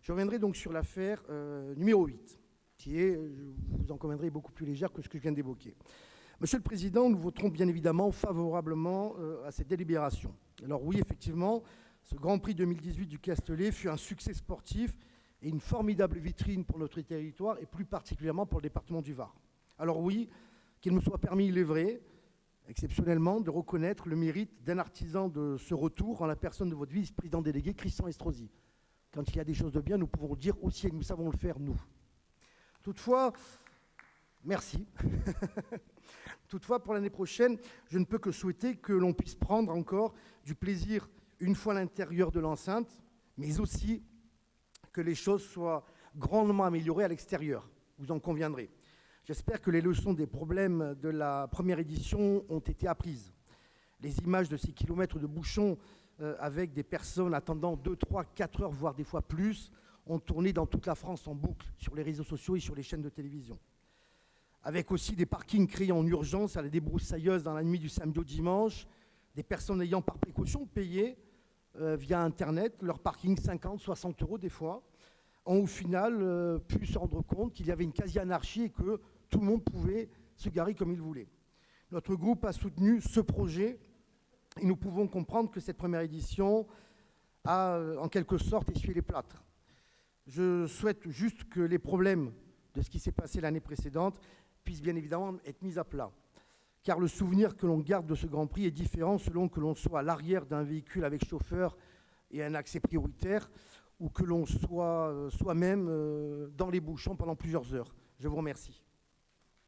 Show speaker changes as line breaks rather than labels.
Je reviendrai donc sur l'affaire numéro 8, qui est, vous en conviendrez, beaucoup plus légère que ce que je viens d'évoquer. Monsieur le Président, nous voterons bien évidemment favorablement à cette délibération. Alors oui, effectivement, ce Grand Prix 2018 du Castellet fut un succès sportif et une formidable vitrine pour notre territoire et plus particulièrement pour le département du Var. Alors oui, qu'il me soit permis, il est vrai, exceptionnellement, de reconnaître le mérite d'un artisan de ce retour en la personne de votre vice-président délégué, Christian Estrosi. Quand il y a des choses de bien, nous pouvons le dire aussi et nous savons le faire, nous. Toutefois, merci. Toutefois, pour l'année prochaine, je ne peux que souhaiter que l'on puisse prendre encore du plaisir une fois à l'intérieur de l'enceinte, mais aussi que les choses soient grandement améliorées à l'extérieur. Vous en conviendrez. J'espère que les leçons des problèmes de la première édition ont été apprises. Les images de ces kilomètres de bouchons avec des personnes attendant 2, 3, 4 heures, voire des fois plus, ont tourné dans toute la France en boucle, sur les réseaux sociaux et sur les chaînes de télévision. Avec aussi des parkings créés en urgence à la débroussailleuse dans la nuit du samedi au dimanche, des personnes ayant par précaution payé via Internet leur parking 50, 60 euros des fois, ont au final pu se rendre compte qu'il y avait une quasi-anarchie et que tout le monde pouvait se garer comme il voulait. Notre groupe a soutenu ce projet et nous pouvons comprendre que cette première édition a en quelque sorte essuyé les plâtres. Je souhaite juste que les problèmes de ce qui s'est passé l'année précédente puissent bien évidemment être mis à plat. Car le souvenir que l'on garde de ce Grand Prix est différent selon que l'on soit à l'arrière d'un véhicule avec chauffeur et un accès prioritaire ou que l'on soit soi-même dans les bouchons pendant plusieurs heures. Je vous remercie.